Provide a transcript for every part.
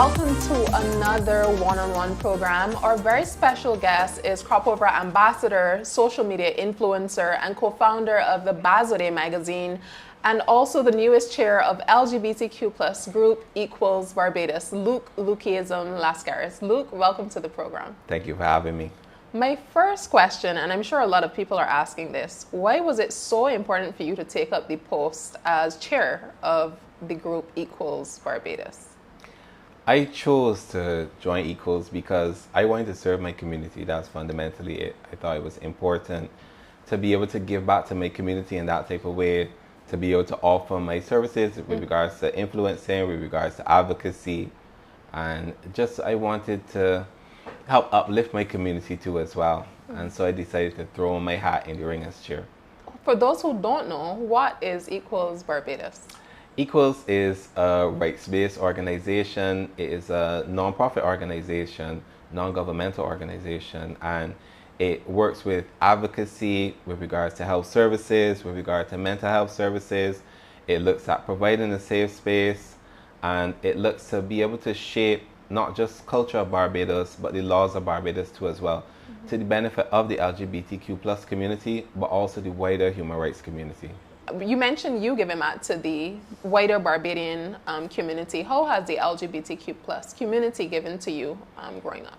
welcome to another one-on-one program. Our very special guest is Cropover Ambassador, social media influencer, and co-founder of the Barbados magazine, and also the newest chair of LGBTQ plus group Equals Barbados, Luke Lascaris. Luke, welcome to the program. Thank you for having me. My first question, and I'm sure a lot of people are asking this, why was it so important for you to take up the post as chair of the group Equals Barbados? I chose to join Equals because I wanted to serve my community. That's fundamentally it. I thought it was important to be able to give back to my community in that type of way, to be able to offer my services with regards to influencing, with regards to advocacy, and just I wanted to help uplift my community too as well. And so I decided to throw my hat in the ring as chair. For those who don't know, what is Equals Barbados? Equals is a rights-based organization. It is a non-profit organization, non-governmental organization, and it works with advocacy with regards to health services, with regard to mental health services. It looks at providing a safe space, and it looks to be able to shape not just culture of Barbados, but the laws of Barbados too as well, to the benefit of the LGBTQ plus community, but also the wider human rights community. You mentioned you giving back to the wider Barbadian community. How has the LGBTQ plus community given to you growing up?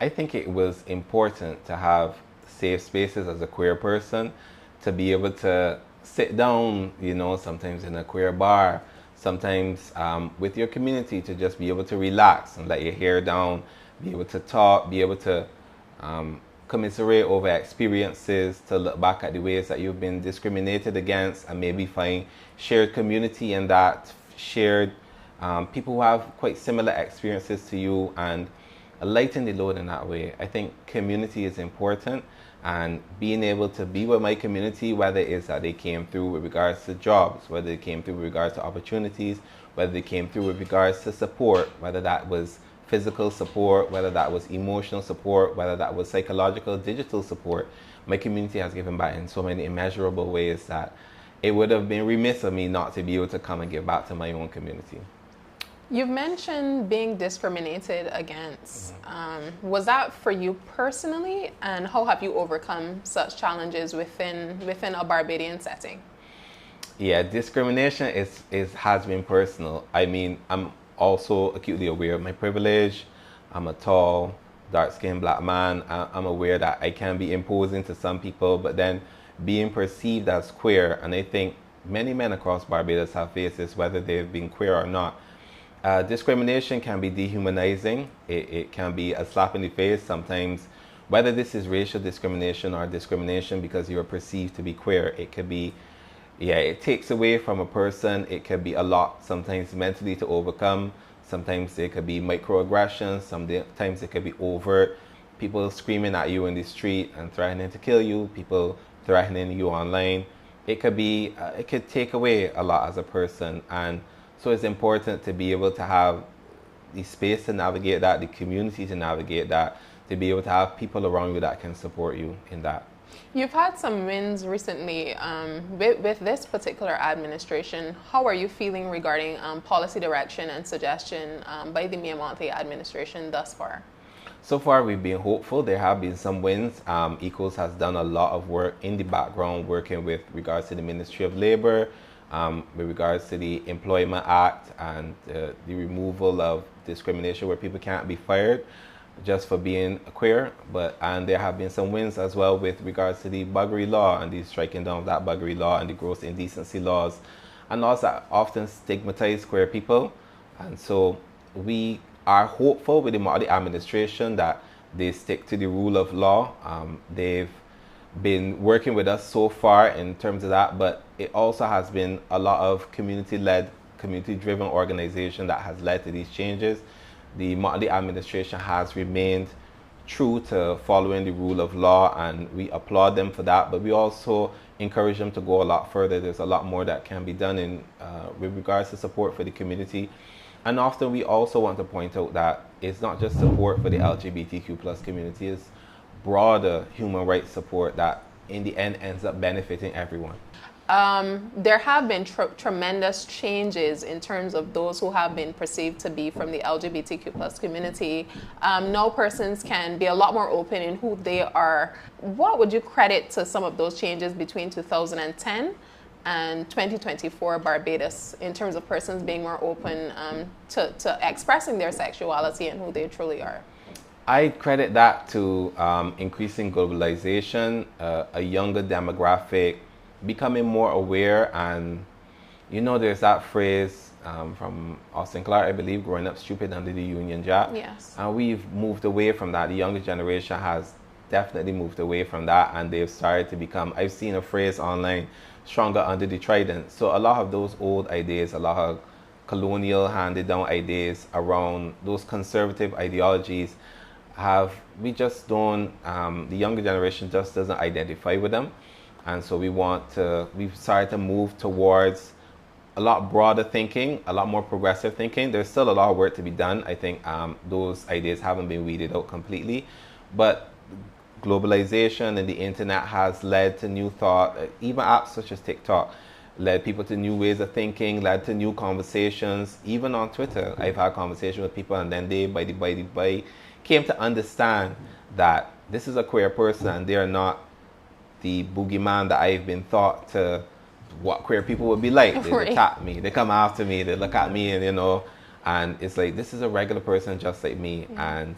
I think it was important to have safe spaces as a queer person, to be able to sit down, you know, sometimes in a queer bar, sometimes with your community, to just be able to relax and let your hair down, be able to talk, be able to commiserate over experiences, to look back at the ways that you've been discriminated against and maybe find shared community in that, shared people who have quite similar experiences to you, and lighten the load in that way. I think community is important, and being able to be with my community, whether it's that they came through with regards to jobs, whether they came through with regards to opportunities, whether they came through with regards to support, whether that was physical support, whether that was emotional support, whether that was psychological, digital support. My community has given back in so many immeasurable ways that it would have been remiss of me not to be able to come and give back to my own community. You've mentioned being discriminated against. Was that for you personally, and how have you overcome such challenges within a Barbadian setting? Yeah, discrimination has been personal. I mean, I'm also acutely aware of my privilege. I'm a tall, dark-skinned black man. I'm aware that I can be imposing to some people, but then being perceived as queer, and I think many men across Barbados have faced this, whether they've been queer or not. Discrimination can be dehumanizing. It can be a slap in the face sometimes, whether this is racial discrimination or discrimination because you are perceived to be queer. It could be, yeah, it takes away from a person. It could be a lot sometimes mentally to overcome. Sometimes it could be microaggressions. Sometimes it could be overt. People screaming at you in the street and threatening to kill you. People threatening you online. It could be, it could take away a lot as a person. And so it's important to be able to have the space to navigate that, the community to navigate that, to be able to have people around you that can support you in that. You've had some wins recently with this particular administration. How are you feeling regarding policy direction and suggestion by the Miamonte administration thus far? So far, we've been hopeful. There have been some wins. Equals has done a lot of work in the background, working with regards to the Ministry of Labor, with regards to the Employment Act and the removal of discrimination where people can't be fired just for being queer. And there have been some wins as well with regards to the buggery law and the striking down of that buggery law and the gross indecency laws, and laws that often stigmatize queer people. And so we are hopeful with the Mahdi administration that they stick to the rule of law. They've been working with us so far in terms of that, but it also has been a lot of community-led, community-driven organization that has led to these changes. The Mahdi administration has remained true to following the rule of law, and we applaud them for that, but we also encourage them to go a lot further. There's a lot more that can be done in with regards to support for the community. And often we also want to point out that it's not just support for the LGBTQ plus community, it's broader human rights support that in the end ends up benefiting everyone. There have been tremendous changes in terms of those who have been perceived to be from the LGBTQ plus community. Now persons can be a lot more open in who they are. What would you credit to some of those changes between 2010 and 2024 Barbados in terms of persons being more open to expressing their sexuality and who they truly are? I credit that to increasing globalization, a younger demographic, becoming more aware. And there's that phrase from Austin Clark, I believe, growing up stupid under the Union Jack. Yes. And we've moved away from that. The younger generation has definitely moved away from that, and they've started to become, I've seen a phrase online, stronger under the trident. So a lot of those old ideas, a lot of colonial handed down ideas around those conservative ideologies we just don't, the younger generation just doesn't identify with them. And so we've started to move towards a lot broader thinking, a lot more progressive thinking. There's still a lot of work to be done. I think those ideas haven't been weeded out completely. But globalization and the internet has led to new thought. Even apps such as TikTok led people to new ways of thinking, led to new conversations. Even on Twitter, I've had conversations with people, and then they, by came to understand that this is a queer person and they're not the boogeyman that I've been thought to what queer people would be like. They Right. attack me, they come after me, they look at me, and and it's like, this is a regular person just like me. And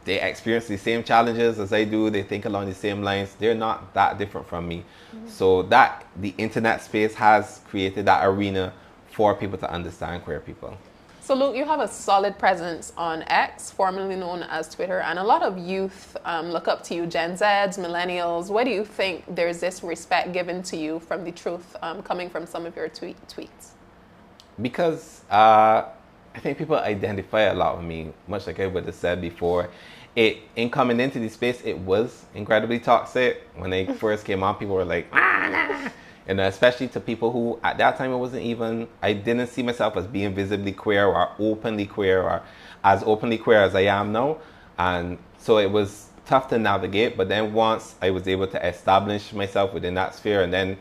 they experience the same challenges as I do, they think along the same lines. They're not that different from me. So that the internet space has created that arena for people to understand queer people. So Luke, you have a solid presence on X, formerly known as Twitter, and a lot of youth look up to you, Gen Zs, millennials. Why do you think there's this respect given to you from the truth coming from some of your tweets? Because I think people identify a lot with me, much like I would have said before. In coming into the space, it was incredibly toxic. When I first came on, people were like, nah. And especially to people who, at that time, I didn't see myself as being visibly queer or openly queer or as openly queer as I am now. And so it was tough to navigate. But then once I was able to establish myself within that sphere, and then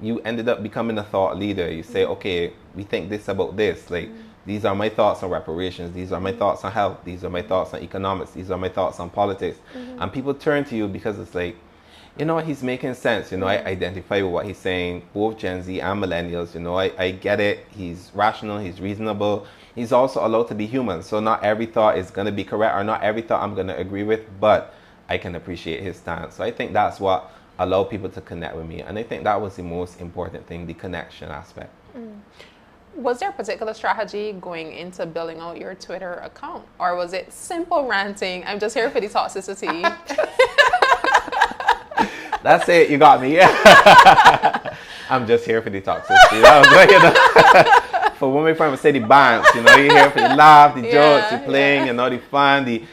you ended up becoming a thought leader. You say, okay, we think this about this. Like, these are my thoughts on reparations. These are my thoughts on health. These are my thoughts on economics. These are my thoughts on politics. And people turn to you because it's like, he's making sense. I identify with what he's saying, both Gen Z and millennials. I get it. He's rational. He's reasonable. He's also allowed to be human. So not every thought is going to be correct, or not every thought I'm going to agree with, but I can appreciate his stance. So I think that's what allowed people to connect with me. And I think that was the most important thing, the connection aspect. Was there a particular strategy going into building out your Twitter account? Or was it simple ranting? I'm just here for the toxicity. That's it. You got me. I'm just here for the toxicity. That was like, for when my friend would say the bands, you're here for the laugh, the jokes, the playing, the fun, the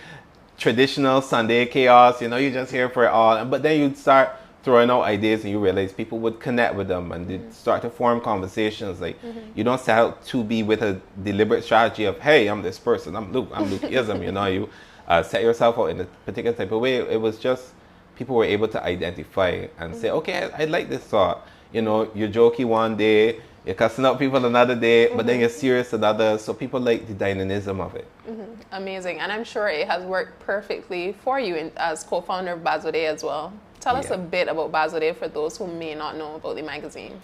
traditional Sunday chaos. You're just here for it all. But then you'd start throwing out ideas, and you realize people would connect with them, and they'd start to form conversations. Like, you don't set out to be with a deliberate strategy of, hey, I'm this person, I'm Lukeism. You set yourself out in a particular type of way. It was just people were able to identify and say, okay, I like this thought. You're jokey one day, you're cussing out people another day, but then you're serious another. So people like the dynamism of it. Amazing. And I'm sure it has worked perfectly for you as co-founder of Bazode as well. Tell us a bit about Bazode for those who may not know about the magazine.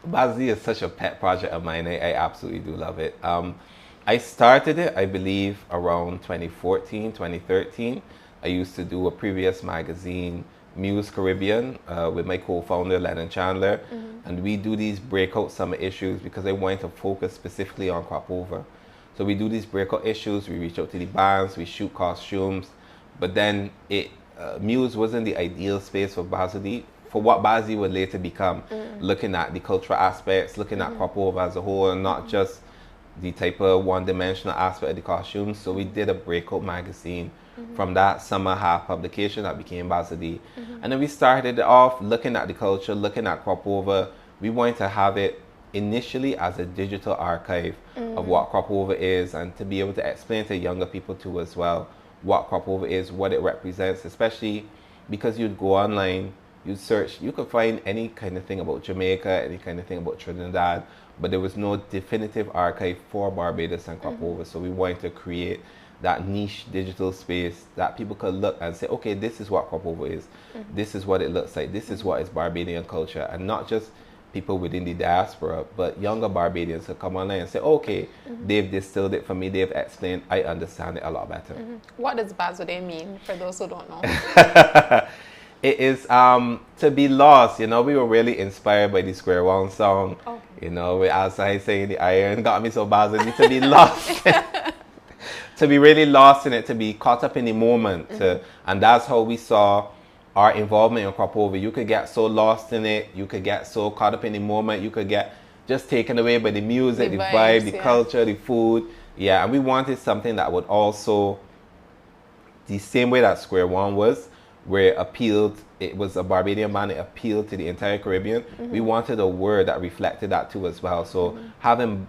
Bazode is such a pet project of mine. I absolutely do love it. I started it, I believe, around 2014, 2013. I used to do a previous magazine, Muse Caribbean, with my co-founder, Lennon Chandler. And we do these breakout summer issues because I wanted to focus specifically on crop over. So we do these breakout issues, we reach out to the bands, we shoot costumes. But then Muse wasn't the ideal space for Bazode, for what Bazode would later become, looking at the cultural aspects, looking at crop over as a whole, and not just the type of one-dimensional aspect of the costumes. So we did a breakout magazine from that summer half publication that became Bazode. And then we started off looking at the culture, looking at crop over. We wanted to have it initially as a digital archive of what crop over is, and to be able to explain to younger people too as well what crop over is, what it represents, especially because you'd go online you search, you could find any kind of thing about Jamaica, any kind of thing about Trinidad, but there was no definitive archive for Barbados and crop over. So we wanted to create that niche digital space that people could look and say, okay, this is what crop over is. This is what it looks like. This is what is Barbadian culture. And not just people within the diaspora, but younger Barbadians could come online and say, okay, they've distilled it for me, they've explained, I understand it a lot better. What does Bazode mean, for those who don't know? It is to be lost. You know, we were really inspired by the Square One song. Okay. You know, with outside saying the iron got me so Bazode, to be lost. To be really lost in it, to be caught up in the moment. And that's how we saw our involvement in crop over. You could get so lost in it, you could get so caught up in the moment, you could get just taken away by the music, the vibe, the culture, the food. Yeah, and we wanted something that would also, the same way that Square One was, where it appealed, it was a Barbadian band, it appealed to the entire Caribbean. We wanted a word that reflected that too as well. So having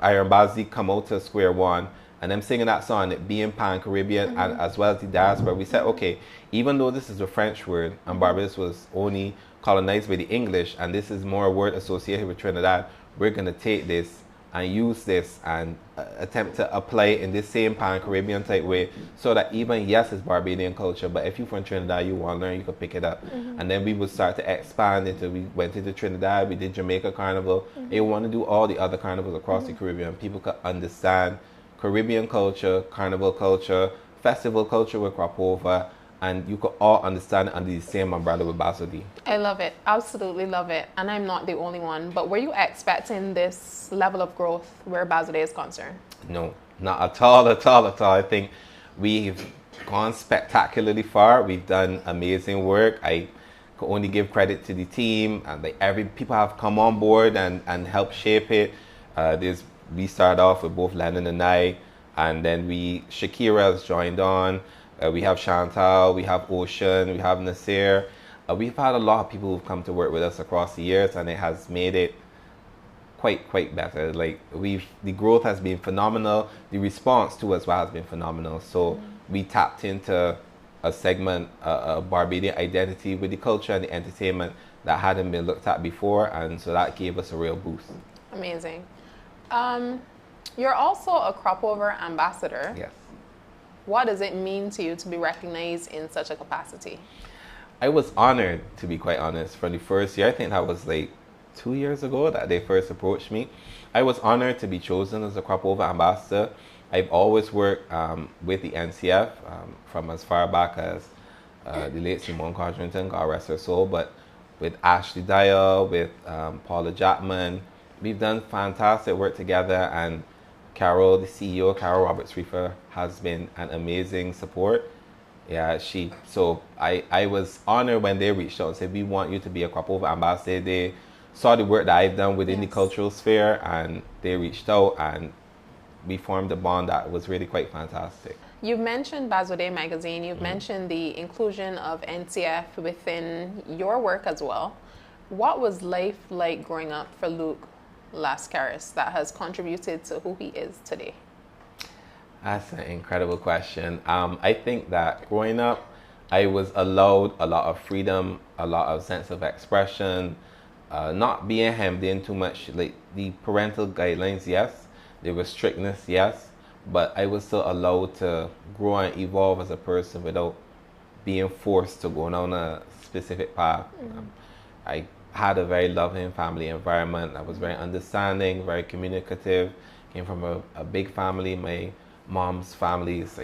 Iron Bazzi come out to Square One and them singing that song, it being pan-Caribbean and as well as the diaspora, we said, okay, even though this is a French word and Barbados was only colonized by the English and this is more a word associated with Trinidad, we're going to take this and use this and attempt to apply it in this same pan-Caribbean type way, so that even, yes, it's Barbadian culture, but if you're from Trinidad, you want to learn, you can pick it up. And then we would start to expand into, we went into Trinidad, we did Jamaica Carnival, and you want to do all the other carnivals across the Caribbean. People could understand Caribbean culture, carnival culture, festival culture with crop over, and you could all understand it under the same umbrella with Bazodi. I love it. Absolutely love it. And I'm not the only one. But were you expecting this level of growth where Bazodi is concerned? No, not at all, at all, at all. I think we've gone spectacularly far. We've done amazing work. I could only give credit to the team, and people have come on board and helped shape it. We started off with both Lennon and I, and then Shakira has joined on. We have Chantal, we have Ocean, we have Nasir. We've had a lot of people who've come to work with us across the years, and it has made it quite better. Like the growth has been phenomenal. The response too as well has been phenomenal. So we tapped into a segment, a Barbadian identity with the culture and the entertainment that hadn't been looked at before, and so that gave us a real boost. Amazing. You're also a crop over ambassador. Yes. What does it mean to you to be recognized in such a capacity? I was honored, to be quite honest, from the first year. I think that was like 2 years ago that they first approached me. I was honored to be chosen as a crop over ambassador. I've always worked with the NCF from as far back as the late Simone Codrington, God rest her soul, but with Ashley Dyer, with Paula Jackman, we've done fantastic work together, and Carol, the CEO, Carol Roberts-Reefer, has been an amazing support. Yeah, so I was honored when they reached out and said, we want you to be a crop over ambassador. They saw the work that I've done within the cultural sphere, and they reached out, and we formed a bond that was really quite fantastic. You've mentioned Bazode magazine, you've mentioned the inclusion of NCF within your work as well. What was life like growing up for Luke Lascaris that has contributed to who he is today? That's an incredible question. I think that growing up, I was allowed a lot of freedom, a lot of sense of expression, not being hemmed in too much. Like the parental guidelines, yes, there was strictness, yes, but I was still allowed to grow and evolve as a person without being forced to go down a specific path. I had a very loving family environment. I was very understanding, very communicative. Came from a big family. My mom's family is